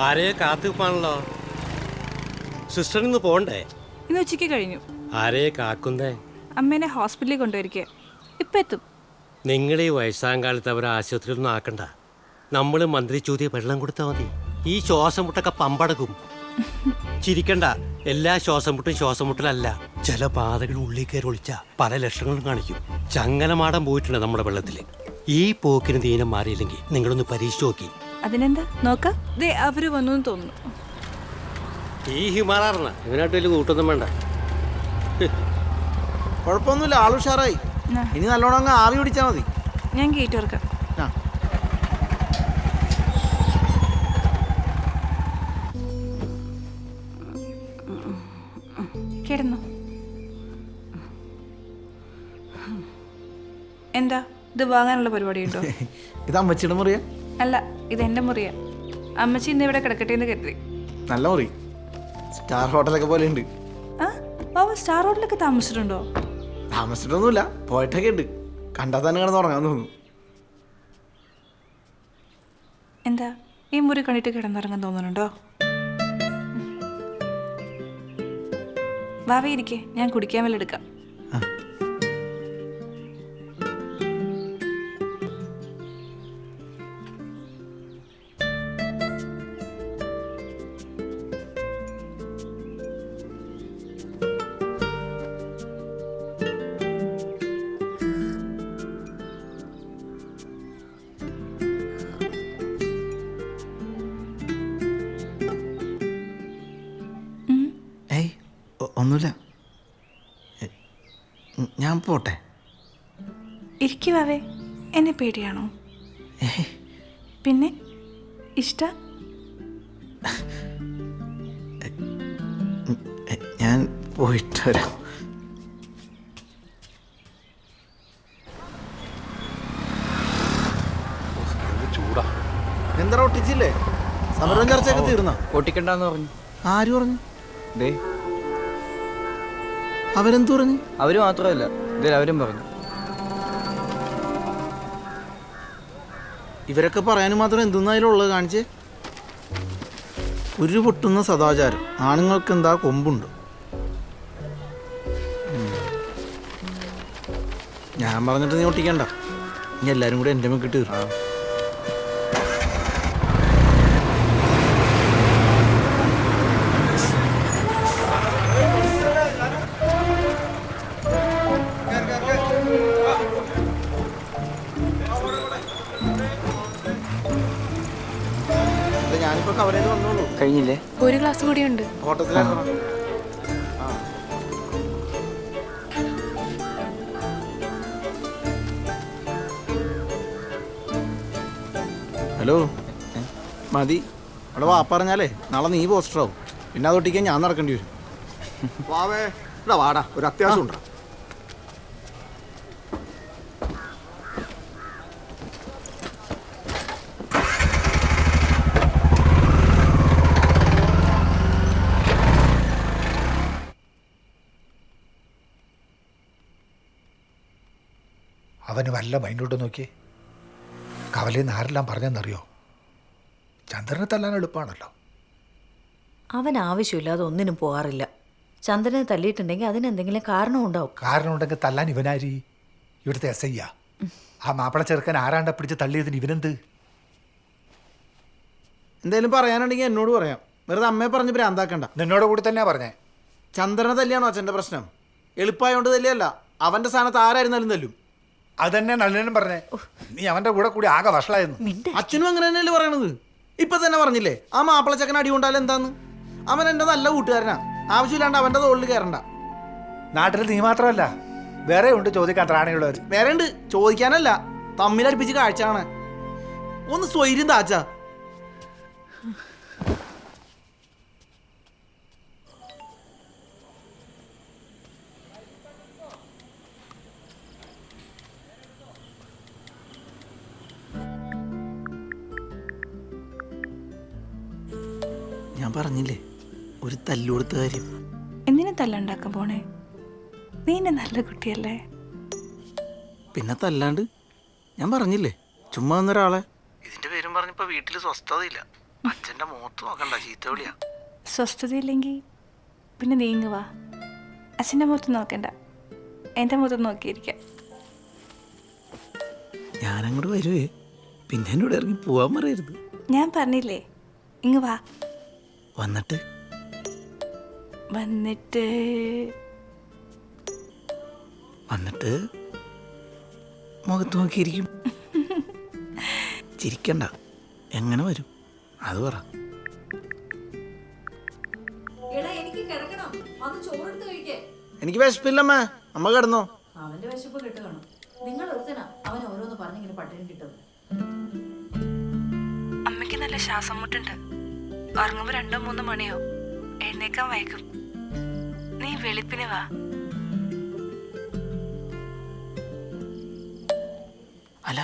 ആരെയെ കാത്തുപ്പാണല്ലോ. സിസ്റ്ററിന്ന് പോണ്ടേ? ഇന്ന് ഉച്ചയ്ക്ക് കഴിഞ്ഞു. ആരെയെ കാക്കുന്നേ? അമ്മേനെ ഹോസ്പിറ്റലിൽ കൊണ്ടുവരിക. ഇപ്പം എത്തും. നിങ്ങൾ ഈ വയസ്സാം കാലത്ത് അവരെ ആശുപത്രിയിലൊന്നും ആക്കണ്ട. നമ്മൾ മന്ത്രി ചോദ്യം വെള്ളം കൊടുത്താൽ മതി. ഈ ശ്വാസം മുട്ടൊക്കെ പമ്പടക്കും. ചിരിക്കണ്ട. എല്ലാ ശ്വാസം മുട്ടും ശ്വാസം മുട്ടലല്ല. ചില പാതകൾ ഉള്ളിൽ കയറി ഒളിച്ച പല ലക്ഷണങ്ങളും കാണിക്കും. ചങ്ങലമാടം പോയിട്ടുണ്ട് നമ്മുടെ വെള്ളത്തിൽ. ഈ പോക്കിന് ദീനം മാറിയില്ലെങ്കിൽ നിങ്ങളൊന്ന് പരീക്ഷിച്ച് നോക്കി. അതിനെന്താ നോക്കാം. ദേ അവര് വന്നു തോന്നുന്നു. ഈ ഹിമാറാറിന ഇവനായിട്ട് വലിയ കൂട്ടൊന്നും വേണ്ട. കുഴപ്പമൊന്നുമില്ല, ആൾ ഉഷാറായി. ഇനി നല്ലോണം അങ്ങ് ആവി പിടിച്ചാൽ മതി. ഞാൻ ഗേറ്റ് തുറക്കാം. കിടന്നു. എന്താ ഇത് വാങ്ങാനുള്ള പരിപാടിയുണ്ടോ? ഇത് അമ്മച്ചിയുടെ മുറിയാ? അല്ല, ഇത് എൻ്റെ മുറിയാ. അമ്മച്ചി ഇന്ന് ഇവിടെ കിടക്കട്ടെ എന്ന് കരുതി. നല്ല മുറി, സ്റ്റാർ ഹോട്ടലൊക്കെ പോലെ ഉണ്ട്. ആ ബാബ സ്റ്റാർ ഹോട്ടലൊക്കെ താമസിച്ചിട്ടുണ്ടോ? താമസിച്ചിട്ടൊന്നുമില്ല, പോയിട്ടൊക്കെ ഉണ്ട്. കണ്ടാൽ തന്നെ കിടന്ന് ഉറങ്ങാൻ തോന്നുന്നു. എന്താ ഈ മുറി കണ്ടിട്ട് കിടന്നുറങ്ങാൻ തോന്നുന്നുണ്ടോ? വാവേ ഇരിക്കേ, ഞാൻ കുടിക്കാൻ വല്ല എടുക്കാം. ഒന്നുമില്ല, ഞാൻ പോട്ടെ. ഇരിക്കുവാവേ, എന്നെ പേടിയാണോ? പിന്നെ ഇഷ്ട? ഞാൻ പോയിട്ട് വരാം. എന്താ ഒട്ടിച്ചില്ലേ? സമരം ചർച്ചയൊക്കെ തീർന്നോ? പൊട്ടിക്കണ്ടെന്ന് പറഞ്ഞു. ആര് പറഞ്ഞു? ദേ അവരെന്തു പറഞ്ഞു? അവര് മാത്രമല്ല, അവരും പറഞ്ഞു. ഇവരൊക്കെ പറയാനും മാത്രം എന്തെന്നായാലും ഉള്ളത് കാണിച്ചേ. ഒരു പൊട്ടുന്ന സദാചാരം. ആണുങ്ങൾക്ക് എന്താ കൊമ്പുണ്ട്. ഞാൻ പറഞ്ഞിട്ട് നീ ഒട്ടിക്കണ്ട. ഇനി എല്ലാരും കൂടെ എൻ്റെ മെക്കിട്ട് തീർന്നു. ഞാനിപ്പോ കവറേജ് വന്നോളൂ. കഴിഞ്ഞില്ലേ? ഒരു ഗ്ലാസ് കൂടിയുണ്ട്. ഹോട്ടലിലാക്കണം. ഹലോ, മതി. അവിടെ പറഞ്ഞാലേ നാളെ നീ പോസ്റ്ററാവും. പിന്നെ അതൊട്ടിക്കാൻ ഞാൻ നടക്കേണ്ടി വരും. വാവേ ഇവിടെ വാടാ, ഒരു അത്യാവശ്യം ഉണ്ടോ? അവന് വല്ല മൈൻഡോട്ട് നോക്കിയേ. കവലയിൽ ആരെല്ലാം പറഞ്ഞെന്നറിയോ? ചന്ദ്രനെ തല്ലാൻ എളുപ്പമാണല്ലോ. അവൻ ആവശ്യമില്ലാതെ ഒന്നിനും പോകാറില്ല. ചന്ദ്രനെ തല്ലിയിട്ടുണ്ടെങ്കിൽ അതിനെന്തെങ്കിലും കാരണം ഉണ്ടാവും. കാരണം ഉണ്ടെങ്കിൽ തല്ലാൻ ഇവനാരി? ഇവിടുത്തെ എസ് ഐ ആ മാപ്പിള ചെറുക്കൻ ആരാണ്ട പിടിച്ച് തള്ളിയതിന് ഇവനെന്ത്? എന്തായാലും പറയാനുണ്ടെങ്കിൽ എന്നോട് പറയാം. വെറുതെ അമ്മയെ പറഞ്ഞ് ഭ്രാന്താക്കണ്ട. നിന്നോട് കൂടി തന്നെയാ പറഞ്ഞേ. ചന്ദ്രനെ തല്ലിയാണോ അച്ഛൻ്റെ പ്രശ്നം? എളുപ്പമായോണ്ട് തല്ലിയല്ല, അവൻ്റെ സ്ഥാനത്ത് ആരായിരുന്നാലും തല്ലും. അതന്നെ നളിനും പറഞ്ഞേ. നീ അവന്റെ കൂടെ കൂടി ആകെ വഷളായിരുന്നു. അച്ഛനും അങ്ങനെ തന്നെയല്ലേ പറയണത്? ഇപ്പൊ തന്നെ പറഞ്ഞില്ലേ ആ മാപ്പിള ചക്കൻ അടി കൊണ്ടാലും എന്താന്ന്? അവൻ എൻ്റെ നല്ല കൂട്ടുകാരനാ. ആവശ്യമില്ലാണ്ട് അവൻ്റെ തോളിൽ കയറണ്ട. നാട്ടിൽ നീ മാത്രമല്ല, വേറെ ഉണ്ട് ചോദിക്കാൻ ത്രാണിയുള്ളവർ. വേറെ ഉണ്ട് ചോദിക്കാനല്ല, തമ്മിലടിപ്പിച്ച് കാഴ്ച കാണാൻ. ഒന്ന് സ്വൈര്യം താച്ച. ഞാൻ പറഞ്ഞില്ലേ ഒരു തല്ലുകൊടുത്ത കാര്യം. എന്തിനാ തല്ലുണ്ടാക്കാൻ പോണേ? നീ എന്നെ നല്ല കുട്ടിയല്ലേ? പിന്നെ തല്ലാണ്ട് ഞാൻ പറഞ്ഞില്ലേ ചുമ്മാ ഒന്നൊരാളെ. ഇതിന്റെ പേരും പറഞ്ഞപ്പോ വീട്ടിൽ സ്വസ്ഥതയില്ല. അച്ഛന്റെ മുഖത്ത് നോക്കണ്ട, ചീത്ത വിളിയാ. സ്വസ്ഥതയില്ലെങ്കിൽ പിന്നെ നീങ്ങുവാ. അച്ഛൻ്റെ മുഖത്ത് നോക്കണ്ട, എൻ്റെ മുഖത്ത് നോക്കിയിരിക്കാം. ഞാനങ്ങോട്ട് വരുവേ, പിന്നെ എന്നോട് ഇറങ്ങി പോവാൻ പറയരുത്. ഞാൻ പറഞ്ഞില്ലേ ഇങ്ങ് വാ. വന്നിട്ട് വന്നിട്ട് വന്നിട്ട് മുഖത്ത് നോക്കിയിരിക്കും. ചിരിക്കണ്ട, എങ്ങനെ വരും അത് പറ. എനിക്ക് വിശപ്പില്ലമ്മേ, അമ്മ കിടന്നോ? അവന്റെ വിശപ്പ് കിട്ടു കാണും. നിങ്ങൾ ഒരുത്തനാ അവൻ ഓരോന്ന് പറഞ്ഞിങ്ങനെ പട്ടിണി കിട്ടും. അമ്മയ്ക്ക് നല്ല ശ്വാസം മുട്ടുണ്ട്. ഉറങ്ങുമ്പോൾ 2-3 മണിയാവും. എഴുന്നേക്കാൻ വൈകും. നീ വെളുപ്പിന് വാ. അല്ല,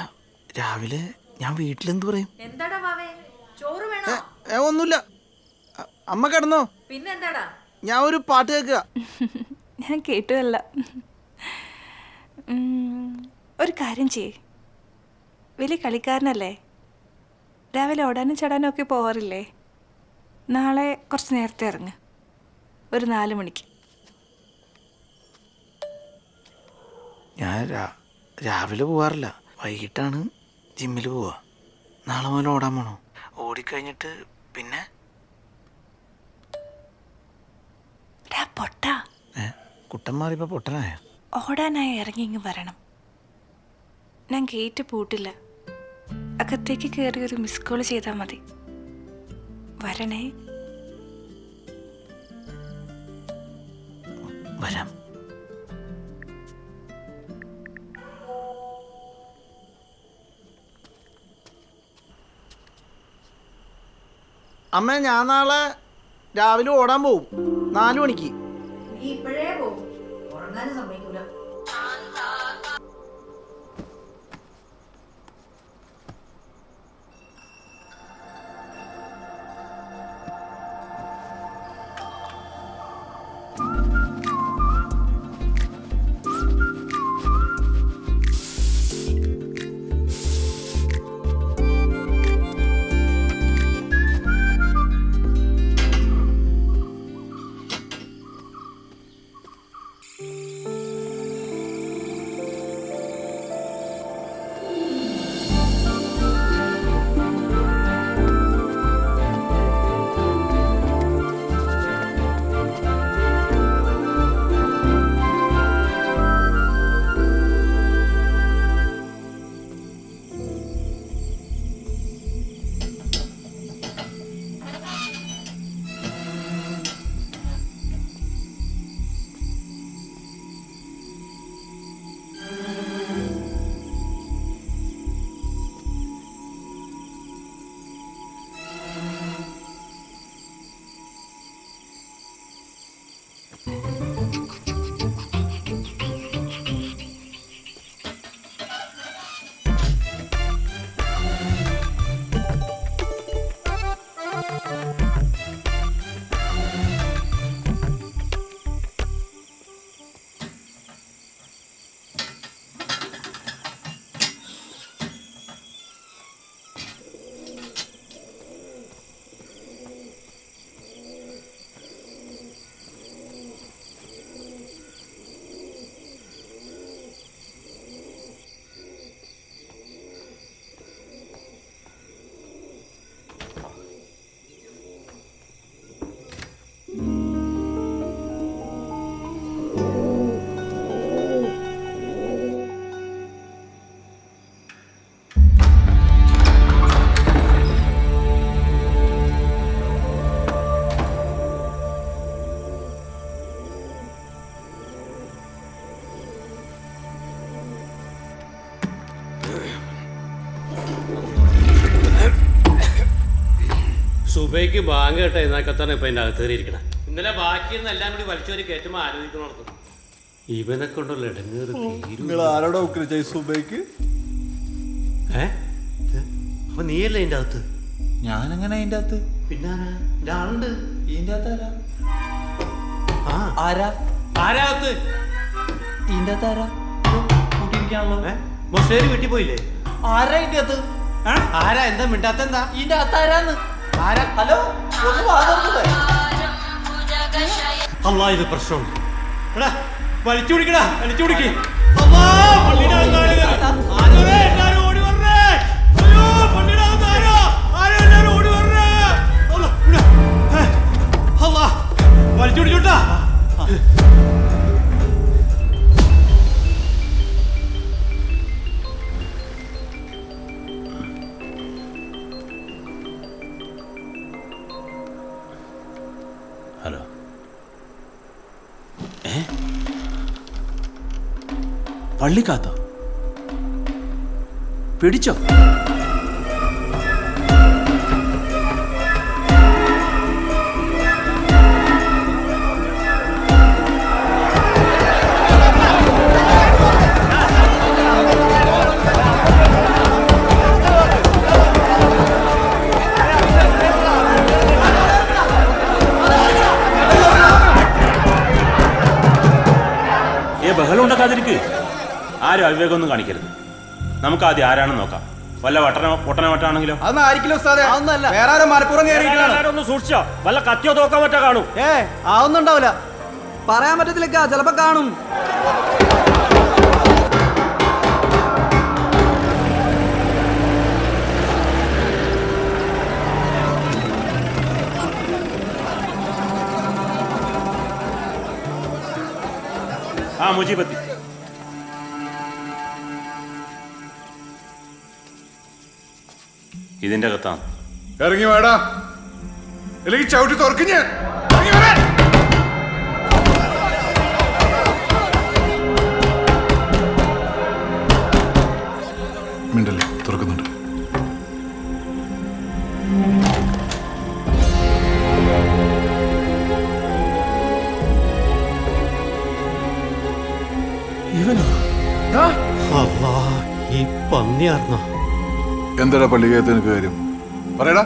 രാവിലെ ഞാൻ വീട്ടിലെന്ത് പറയും? എന്താടാ മാവേ, ചോറ് വേണോ? ഒന്നുമില്ല, അമ്മ കിടന്നോ? പിന്നെന്താടാ? ഞാൻ ഒരു പാട്ട് കേൾക്കുക. ഞാൻ കേട്ടുമല്ല. ഒരു കാര്യം ചെയ്യേ, വലിയ കളിക്കാരനല്ലേ, രാവിലെ ഓടാനും ചടാനും ഒക്കെ പോവാറില്ലേ? നാളെ കുറച്ച് നേരത്തെ ഇറങ്ങ്, ഒരു 4 മണിക്ക്. ഞാൻ രാവിലെ പോവാറില്ല, വൈകിട്ടാണ് ജിമ്മിൽ പോവാ. നാളെ മുതൽ ഓടാൻ പോണോ? ഓടിക്കഴിഞ്ഞിട്ട് പിന്നെ പൊട്ടാ കുട്ടൻ മാറിയപ്പോ പൊട്ടനായ? ഓടാനായി ഇറങ്ങി ഇങ്ങ് വരണം. ഞാൻ ഗേറ്റ് പൂട്ടില്ല, അകത്തേക്ക് കയറി ഒരു മിസ് കോൾ ചെയ്താൽ മതി. വരണേ. വരാം. അമ്മ, ഞാൻ നാളെ രാവിലെ ഓടാൻ പോവും 4 മണിക്ക്. നീ ഇപ്പോഴേ പോകും, ഉറങ്ങാനും സമ്മതിക്കൂല. സുബൈക്ക് ബാങ്ക് കേട്ട എന്നൊക്കെത്താണ് ഇപ്പൊ എൻ്റെ അകത്ത് കയറിയിരിക്കണം. ഇന്നലെ ബാക്കിയിരുന്ന എല്ലാം കൂടി വലിച്ചവര് കയറ്റുമ്പോൾ ആലോചിക്കണോർത്ത് ഇവനൊക്കെ ഉണ്ടല്ലോ ഇടങ്ങേറ്. അപ്പൊ നീയല്ലേ ഇതിൻ്റെ അകത്ത്? ഞാനെങ്ങനെ അതിൻ്റെ അകത്ത്? പിന്നെ ആളുണ്ട് ഇതിൻ്റെ അകത്ത് ആരാ? ആരാകത്ത്? ഇതിൻ്റെ അകത്ത് ആരാ? കൂട്ടിയിരിക്കാണല്ലോ. മൊസേരി വീട്ടിൽ പോയില്ലേ? ആരാ ഇതിൻ്റെ അകത്ത്? ആരാ? എന്താ മിണ്ടാത്ത? എന്താ ഇതിൻ്റെ അകത്ത് ആരാന്ന്? ഹലോ ഒന്ന് വാങ്ങുന്നത് അല്ലാ ഇത് പ്രശ്നമാണ്. എടാ വലിച്ചു പിടിക്കടാ, വലിച്ചു പിടിക്ക്. വലിച്ചു പിടിച്ചോട്ടാ. ഹലോ, പള്ളിക്കാത്തോ? പിടിച്ചോ? ബഹളം ഉണ്ടാക്കാതിരിക്ക്. ആരും അവിവേകമൊന്നും കാണിക്കരുത്. നമുക്ക് ആദ്യം ആരാണെന്ന് നോക്കാം. വല്ല പൊട്ടനോ മറ്റാണെങ്കിലോ? അതൊന്നും ആയിരിക്കില്ല ഉസ്താദേ. അതൊന്നല്ല, വേറെ ആരും മലപ്പുറം കയറിയിട്ടാണ്. ഒന്ന് സൂക്ഷിച്ചോ, വല്ല കത്തിയോ തോക്കാൻ പറ്റാ കാണും. അതൊന്നും ഉണ്ടാവില്ല, പറയാൻ പറ്റത്തില്ല, ചിലപ്പോ കാണും. ആ മുജീബത്തി, ഇതിന്റെ അകത്താണ്. ഇറങ്ങി വേടാ, അല്ലെങ്കിൽ ചവിട്ടി തുറക്കും ഞാൻ. ഇറങ്ങി വരാൻ. മിണ്ടല്ലേ, തുറക്കുന്നുണ്ട്. ഇവനോ? അല്ലാ, ഈ പന്നിയാർന്നോ? എന്താടാ പള്ളിക്കകത്ത് നിനക്ക് കാര്യം? പറയടാ.